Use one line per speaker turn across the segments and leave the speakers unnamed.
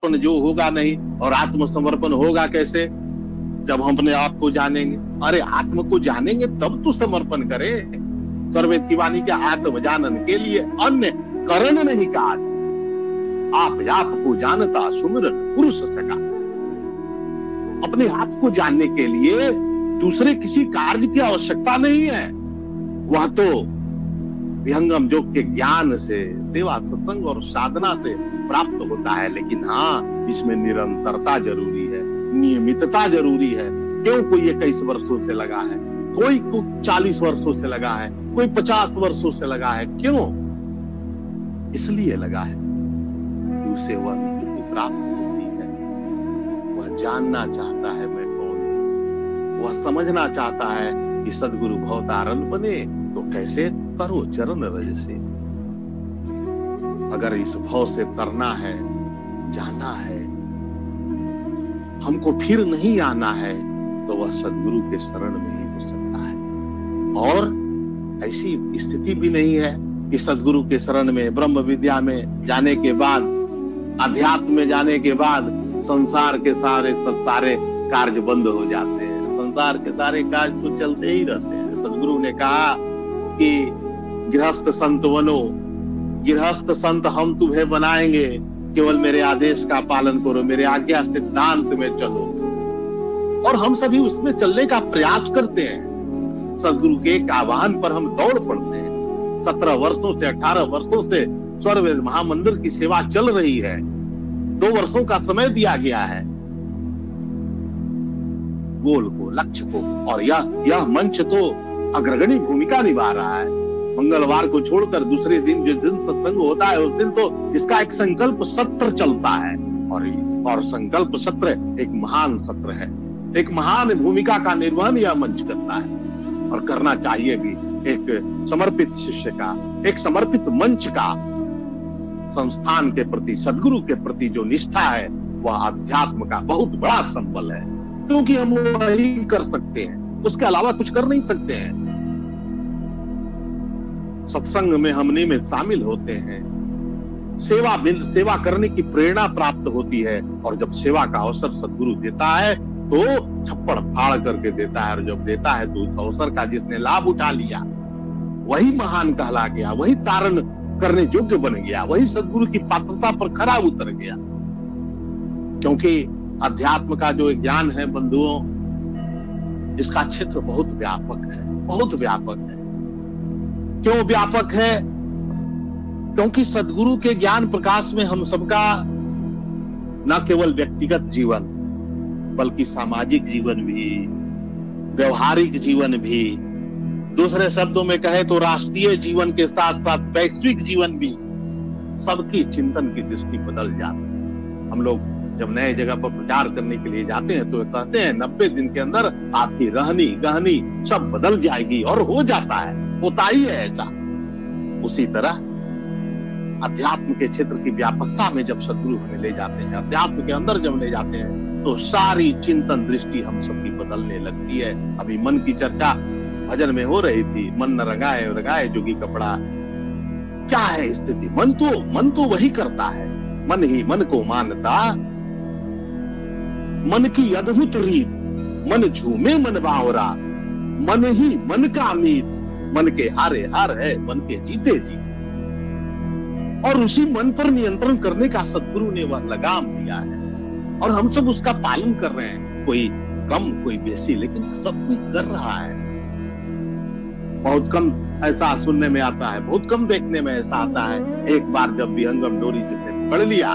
समर्पण जो होगा नहीं, और आत्मसमर्पण होगा कैसे? जब हम अपने आप को जानेंगे। अरे आत्म को जानेंगे तब तो समर्पण करें। सर्वे की वाणी के आत्म जानन के लिए अन्य करण नहीं काज, आप को जानता सुमिरन पुरुष सका। अपने आप को जानने के लिए दूसरे किसी कार्य की आवश्यकता नहीं है। वह तो विहंगम योग के ज्ञान से, सेवा सत्संग और साधना से प्राप्त होता है। लेकिन हाँ, इसमें निरंतरता जरूरी है, नियमितता जरूरी है। क्यों? कोई 21 वर्षों से लगा है, कोई 40 वर्षों से लगा है, कोई 50 वर्षों से लगा है। क्यों? इसलिए लगा है कि उसे वह निवृत्ति प्राप्त होती है। वह जानना चाहता है मैं कौन हूं। वह समझना चाहता है कि सदगुरु भवतारण बने तो कैसे तरो चरण रज से। अगर इस भव से तरना है, जाना है, हमको फिर नहीं आना है, तो वह सदगुरु के शरण में ही हो सकता है। और ऐसी स्थिति भी नहीं है कि सदगुरु के शरण में, ब्रह्म विद्या में जाने के बाद, अध्यात्म में जाने के बाद संसार के सारे कार्य बंद हो जाते हैं। संसार के सारे कार्य तो चलते ही रहते हैं। सदगुरु ने कहा कि गृहस्थ संत बनो, गृहस्थ संत हम तुम्हें बनाएंगे, केवल मेरे आदेश का पालन करो, मेरे आज्ञा सिद्धांत में चलो। और हम सभी उसमें चलने का प्रयास करते हैं। सदगुरु के एक आह्वान पर हम दौड़ पड़ते हैं। 17 वर्षों से 18 वर्षों से स्वर्वेद महामंदिर की सेवा चल रही है। 2 वर्षों का समय दिया गया है गोल को, लक्ष्य को, और यह मंच तो अग्रगणी भूमिका निभा रहा है। मंगलवार को छोड़कर दूसरे दिन जिस दिन सत्संग होता है, उस दिन तो इसका एक संकल्प सत्र चलता है। और संकल्प सत्र एक महान सत्र है। एक महान भूमिका का निर्वहन यह मंच करता है, और करना चाहिए भी। एक समर्पित शिष्य का, एक समर्पित मंच का, संस्थान के प्रति, सदगुरु के प्रति जो निष्ठा है, वह अध्यात्म का बहुत बड़ा संबल है। क्योंकि हम वही कर सकते हैं, उसके अलावा कुछ कर नहीं सकते हैं। सत्संग में हम नियमित शामिल होते हैं, सेवा करने की प्रेरणा प्राप्त होती है। और जब सेवा का अवसर सदगुरु देता है तो छप्पड़ फाड़ करके देता है। और जब देता है तो उस अवसर का जिसने लाभ उठा लिया वही महान कहला गया, वही तारण करने योग्य बन गया, वही सदगुरु की पात्रता पर खरा उतर गया। क्योंकि अध्यात्म का जो ज्ञान है बंधुओं, इसका क्षेत्र बहुत व्यापक है, बहुत व्यापक है। क्यों व्यापक है? क्योंकि सदगुरु के ज्ञान प्रकाश में हम सबका न केवल व्यक्तिगत जीवन, बल्कि सामाजिक जीवन भी, व्यवहारिक जीवन भी, दूसरे शब्दों में कहे तो राष्ट्रीय जीवन के साथ साथ वैश्विक जीवन भी, सबकी चिंतन की दृष्टि बदल जाती है। हम लोग जब नए जगह पर प्रचार करने के लिए जाते हैं तो कहते हैं 90 दिन के अंदर आपकी रहनी गहनी सब बदल जाएगी, और हो जाता है, होता ही है ऐसा। उसी तरह अध्यात्म के क्षेत्र की व्यापकता में जब सदगुरु हमें ले जाते हैं, अध्यात्म के अंदर जब ले जाते हैं, तो सारी चिंतन दृष्टि हम सबकी बदलने लगती है। अभी मन की चर्चा भजन में हो रही थी, मन न रंगाए रंगाए जोगी कपड़ा। क्या है स्थिति? मन तो वही करता है, मन ही मन को मानता, मन की अद्भुत रीत, मन झूमे मन बावरा, मन ही मन का मीत, मन के हारे हार है, मन के जीते जीत। और उसी मन पर नियंत्रण करने का सदगुरु ने वह लगाम दिया है, और हम सब उसका पालन कर रहे हैं। कोई कम, कोई बेसी, लेकिन सब कोई कर रहा है। बहुत कम ऐसा सुनने में आता है, बहुत कम देखने में ऐसा आता है। एक बार जब विहंगम डोरी जिसने पकड़ लिया,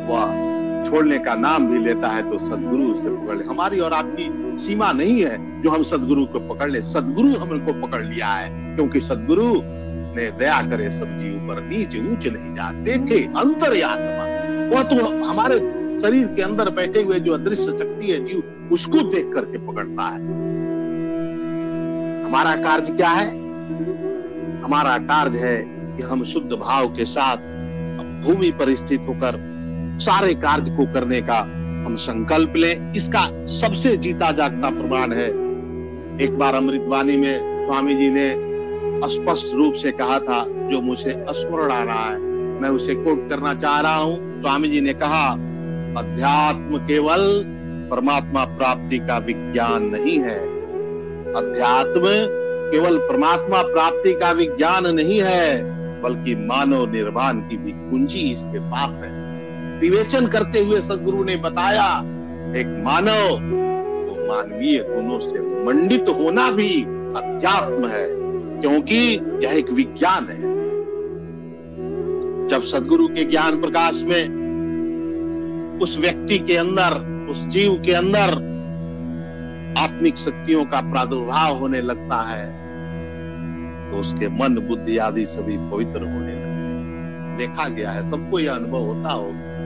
वह छोड़ने का नाम भी लेता है तो सदगुरु से पकड़ ले। हमारी और आपकी सीमा नहीं है जो हम सदगुरु को पकड़ ले। सदगुरु हमको पकड़ लिया है, क्योंकि सदगुरु ने दया करे सब जीव पर, नीच ऊंच नहीं जाते, देखे अंतर्यात्मा। वह तो हमारे शरीर के अंदर बैठे हुए जो अदृश्य शक्ति है जीव, उसको देख करके पकड़ता है। हमारा कार्य क्या है? हमारा कार्य है कि हम शुद्ध भाव के साथ भूमि पर स्थित होकर सारे कार्य को करने का हम संकल्प लें। इसका सबसे जीता जागता प्रमाण है, एक बार अमृतवाणी में स्वामी जी ने स्पष्ट रूप से कहा था, जो मुझे स्मरण आ रहा है, मैं उसे कोट करना चाह रहा हूं। स्वामी जी ने कहा, अध्यात्म केवल परमात्मा प्राप्ति का विज्ञान नहीं है। अध्यात्म केवल परमात्मा प्राप्ति का विज्ञान नहीं है, बल्कि मानव निर्वाण की भी कुंजी इसके पास है। विवेचन करते हुए सदगुरु ने बताया, एक मानव तो मानवीय गुणों से मंडित होना भी अध्यात्म है, क्योंकि यह एक विज्ञान है। जब सदगुरु के ज्ञान प्रकाश में उस व्यक्ति के अंदर, उस जीव के अंदर आत्मिक शक्तियों का प्रादुर्भाव होने लगता है, तो उसके मन, बुद्धि आदि सभी पवित्र होने लगते हैं। देखा गया है, सबको यह अनुभव होता होगा।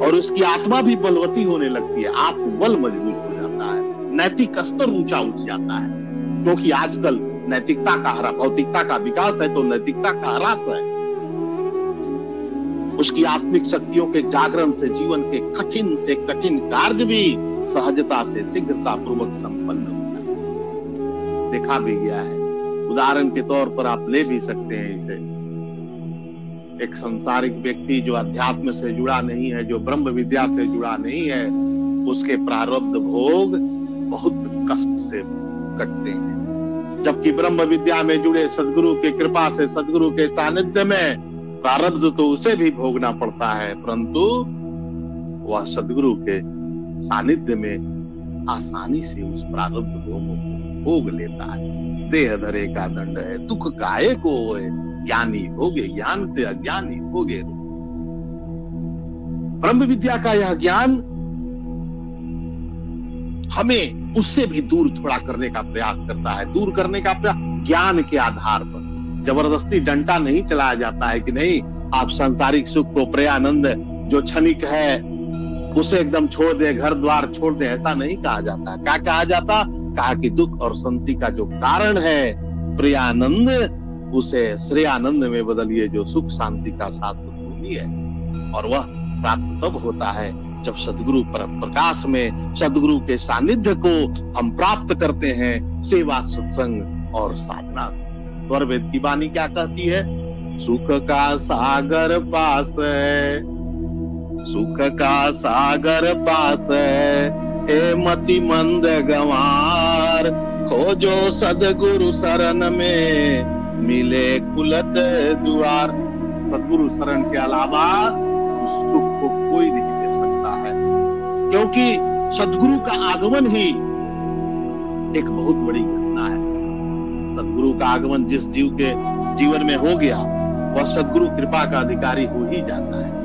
और उसकी आत्मा भी बलवती होने लगती है, आत्मबल मजबूत हो जाता है, नैतिक स्तर ऊंचा उठ जाता है। क्योंकि आजकल नैतिकता का हरा, भौतिकता का विकास है तो नैतिकता का ह्रास है। उसकी आत्मिक शक्तियों के जागरण से जीवन के कठिन से कठिन कार्य भी सहजता से शीघ्रता पूर्वक संपन्न होता है। देखा भी गया है। उदाहरण के तौर पर आप ले भी सकते हैं इसे। एक संसारिक व्यक्ति जो अध्यात्म से जुड़ा नहीं है, जो ब्रह्म विद्या से जुड़ा नहीं है, उसके प्रारब्ध भोग बहुत कष्ट से कटते हैं। जबकि ब्रह्म विद्या में जुड़े सदगुरु की कृपा से, सदगुरु के सानिध्य में प्रारब्ध तो उसे भी भोगना पड़ता है, परंतु वह सदगुरु के सानिध्य में आसानी से उस प्रारब्ध भोगों को भोग लेता है। देह धरे का दंड है, दुख काहे को होए, ज्ञानी होगे ज्ञान से, अज्ञानी होगे। ब्रह्म विद्या का यह ज्ञान हमें उससे भी दूर थोड़ा करने का प्रयास करता है। दूर करने का प्रयास ज्ञान के आधार पर। जबरदस्ती डंडा नहीं चलाया जाता है कि नहीं आप सांसारिक सुख को, प्रेयानंद जो क्षणिक है उसे एकदम छोड़ दे, घर द्वार छोड़ दे, ऐसा नहीं कहा जाता। क्या कहा जाता? कहा कि दुख और शांति का जो कारण है प्रियानंद, उसे श्रेयानंद में बदलिए, जो सुख शांति का शाश्वत भूमि है। और वह प्राप्त तब होता है जब सदगुरु पर प्रकाश में, सदगुरु के सानिध्य को हम प्राप्त करते हैं सेवा, सत्संग और साधना से। स्वर वेद की वाणी क्या कहती है? सुख का सागर पास है, सुख का सागर पास है, हे मति मंद गंवार, खोजो सदगुरु शरण में मिले कुलत द्वार। सदगुरु शरण के अलावा उस सुख को कोई नहीं दे सकता है, क्योंकि सदगुरु का आगमन ही एक बहुत बड़ी घटना है। सदगुरु का आगमन जिस जीव के जीवन में हो गया, वह सदगुरु कृपा का अधिकारी हो ही जाता है।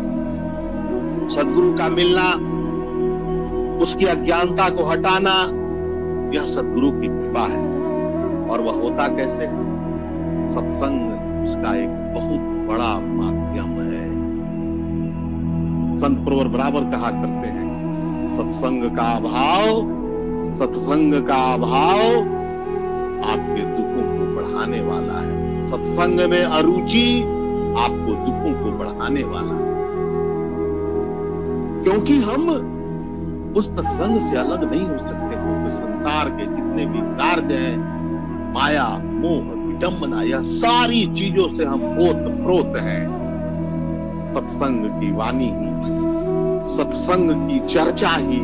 सदगुरु का मिलना, उसकी अज्ञानता को हटाना, यह सदगुरु की कृपा है। और वह होता कैसे है? सत्संग उसका एक बहुत बड़ा माध्यम है। संत प्रवर बराबर कहा करते हैं, सत्संग का अभाव, सत्संग का अभाव आपके दुखों को बढ़ाने वाला है। सत्संग में अरुचि आपको दुखों को बढ़ाने वाला है, क्योंकि हम उस सत्संग से अलग नहीं हो सकते। क्योंकि संसार के जितने भी कार्य हैं, माया, मोह, विडंबना, यह सारी चीजों से हम ओत-प्रोत हैं। सत्संग की वाणी ही, सत्संग की चर्चा ही,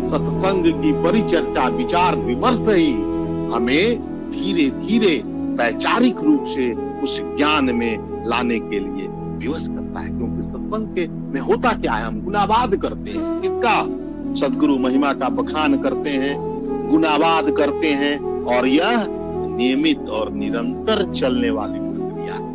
सत्संग की परिचर्चा, विचार विमर्श ही हमें धीरे धीरे वैचारिक रूप से उस ज्ञान में लाने के लिए विवश करता है। क्योंकि सत्संग के में होता क्या है? हम गुनावाद करते हैं। किसका? सदगुरु महिमा का बखान करते हैं, गुनावाद करते हैं, और यह नियमित और निरंतर चलने वाली प्रक्रिया है।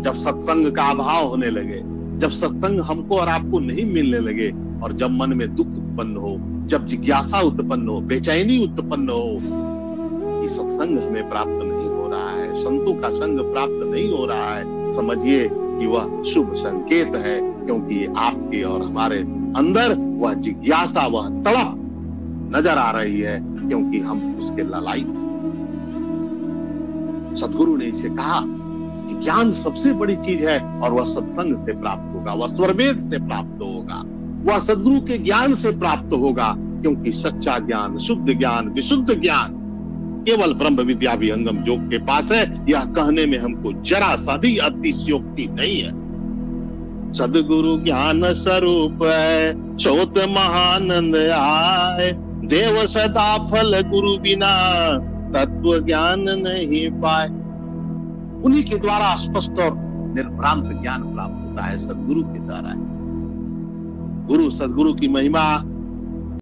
जब सत्संग का अभाव होने लगे, जब सत्संग हमको और आपको नहीं मिलने लगे, और जब मन में दुख उत्पन्न हो, जब जिज्ञासा उत्पन्न हो, बेचैनी उत्पन्न हो कि सत्संग हमें प्राप्त नहीं हो रहा है, संतों का संग प्राप्त नहीं हो रहा है, समझिए कि वह शुभ संकेत है। क्योंकि आपके और हमारे अंदर वह जिज्ञासा, वह तड़प नजर आ रही है, क्योंकि हम उसके ललायत। सदगुरु ने इसे कहा कि ज्ञान सबसे बड़ी चीज है, और वह सत्संग से प्राप्त होगा, वह स्वरवेद से प्राप्त होगा, वह सदगुरु के ज्ञान से प्राप्त होगा। क्योंकि सच्चा ज्ञान, शुद्ध ज्ञान, विशुद्ध ज्ञान केवल ब्रह्म विद्या विहंगम योग के पास है। यह कहने में हमको जरा सा भी अतिशयोक्ति नहीं है। सदगुरु ज्ञान स्वरूप है, सोत महानंद आए। देव सदा फल गुरु बिना, तत्व ज्ञान नहीं पाए। उन्हीं के द्वारा स्पष्ट और निर्भ्रांत ज्ञान प्राप्त होता है, सदगुरु के द्वारा है। गुरु सदगुरु की महिमा